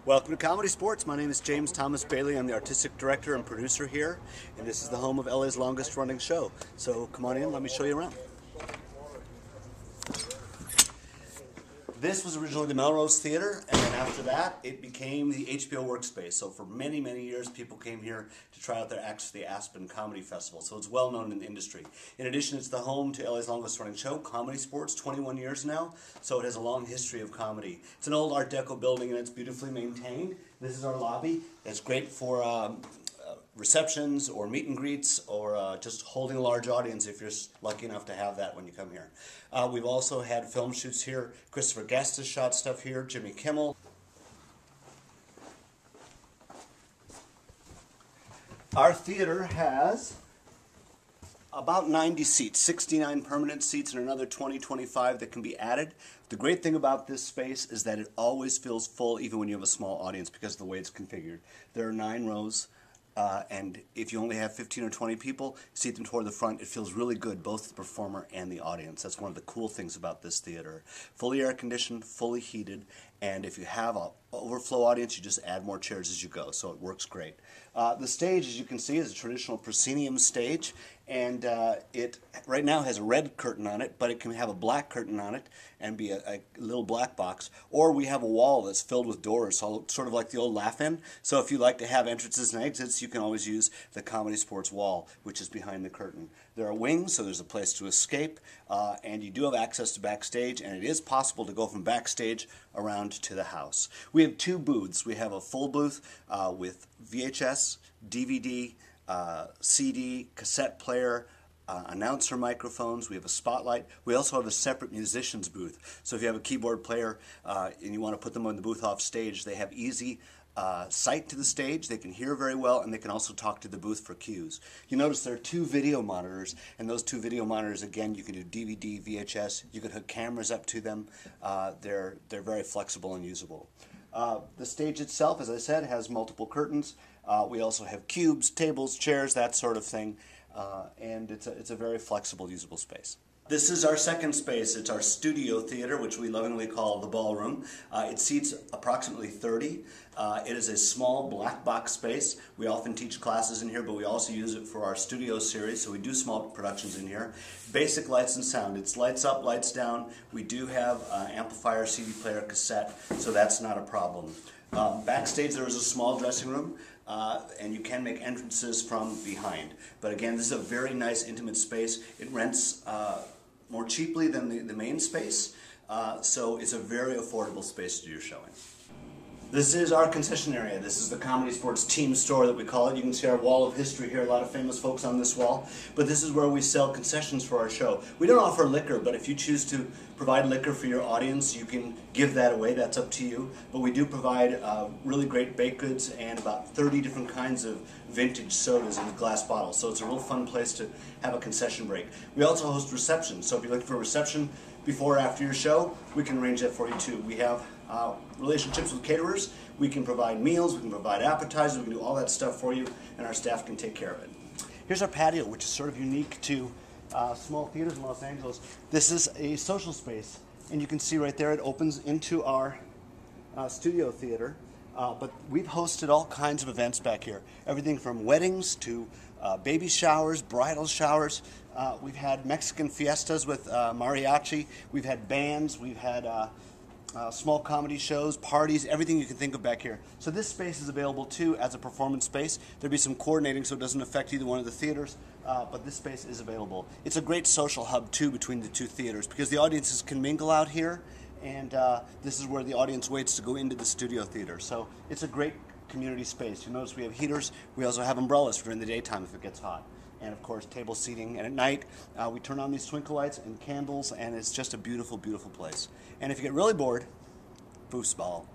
Welcome to Comedy Sports. My name is James Thomas Bailey. I'm the artistic director and producer here, and this is the home of LA's longest running show. So come on in, let me show you around. This was originally the Melrose Theater, and then after that, it became the HBO Workspace. So for many, many years, people came here to try out their acts for the Aspen Comedy Festival. So it's well known in the industry. In addition, it's the home to LA's longest running show, ComedySportz, 21 years now. So it has a long history of comedy. It's an old Art Deco building, and it's beautifully maintained. This is our lobby. It's great for receptions or meet and greets or just holding a large audience if you're lucky enough to have that when you come here. We've also had film shoots here. Christopher Guest has shot stuff here, Jimmy Kimmel. Our theater has about 90 seats, 69 permanent seats and another 25 that can be added. The great thing about this space is that it always feels full even when you have a small audience because of the way it's configured. There are 9 rows. And if you only have 15 or 20 people, seat them toward the front. It feels really good, both the performer and the audience. That's one of the cool things about this theater. Fully air conditioned, fully heated, and if you have an overflow audience, you just add more chairs as you go, so it works great. The stage, as you can see, is a traditional proscenium stage, and it right now has a red curtain on it, but it can have a black curtain on it and be a little black box. Or we have a wall that's filled with doors, sort of like the old Laugh-In. So if you like to have entrances and exits, you can always use the ComedySportz wall, which is behind the curtain. There are wings, so there's a place to escape, and you do have access to Backstage, and it is possible to go from Backstage around to the house. We have 2 booths. We have a full booth with VHS, DVD, CD, cassette player, announcer microphones. We have a spotlight. We also have a separate musicians booth. So if you have a keyboard player and you want to put them on the booth off stage, they have easy sight to the stage. They can hear very well, and they can also talk to the booth for cues. You notice there are 2 video monitors, and those 2 video monitors, again, you can do DVD, VHS. You can hook cameras up to them. They're very flexible and usable. The stage itself, as I said, has multiple curtains. We also have cubes, tables, chairs, that sort of thing, and it's a very flexible, usable space. This is our second space. It's our studio theater, which we lovingly call the Ballroom. It seats approximately 30. It is a small black box space. We often teach classes in here, but we also use it for our studio series, so we do small productions in here. Basic lights and sound. It's lights up, lights down. We do have amplifier, CD player, cassette, so that's not a problem. Backstage there is a small dressing room, and you can make entrances from behind. But again, this is a very nice, intimate space. It rents more cheaply than the main space, so it's a very affordable space to do your showing. This is our concession area. This is the ComedySportz team store that we call it. You can see our wall of history here, a lot of famous folks on this wall. But this is where we sell concessions for our show. We don't offer liquor, but if you choose to provide liquor for your audience, you can give that away. That's up to you. But we do provide really great baked goods and about 30 different kinds of vintage sodas in glass bottles. So it's a real fun place to have a concession break. We also host receptions. So if you're looking for a reception before or after your show, we can arrange that for you too. We have relationships with caterers. We can provide meals, we can provide appetizers, we can do all that stuff for you, and our staff can take care of it. Here's our patio, which is sort of unique to small theaters in Los Angeles. This is a social space, and you can see right there it opens into our studio theater. But we've hosted all kinds of events back here. Everything from weddings to baby showers, bridal showers. We've had Mexican fiestas with mariachi. We've had bands. We've had small comedy shows, parties, everything you can think of back here. So this space is available too as a performance space. There'll be some coordinating so it doesn't affect either one of the theaters, but this space is available. It's a great social hub too between the 2 theaters because the audiences can mingle out here, and this is where the audience waits to go into the studio theater. So it's a great community space. You notice we have heaters. We also have umbrellas during the daytime if it gets hot. And of course table seating, and at night we turn on these twinkle lights and candles, and it's just a beautiful, beautiful place. And if you get really bored, foosball.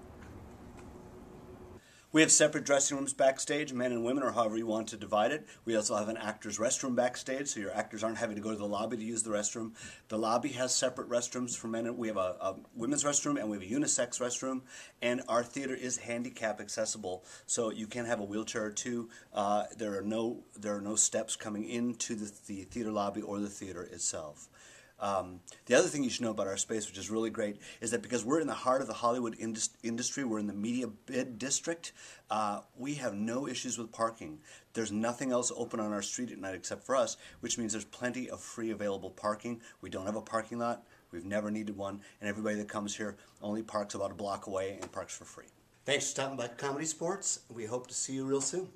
We have separate dressing rooms backstage, men and women, or however you want to divide it. We also have an actor's restroom backstage, so your actors aren't having to go to the lobby to use the restroom. The lobby has separate restrooms for men. We have a women's restroom, and we have a unisex restroom. And our theater is handicap accessible, so you can have a wheelchair or 2. There are no steps coming into the theater lobby or the theater itself. The other thing you should know about our space, which is really great, is that because we're in the heart of the Hollywood industry, we're in the media bid district, we have no issues with parking. There's nothing else open on our street at night except for us, which means there's plenty of free available parking. We don't have a parking lot. We've never needed one, and everybody that comes here only parks about a block away and parks for free. Thanks for stopping by Comedy Sports. We hope to see you real soon.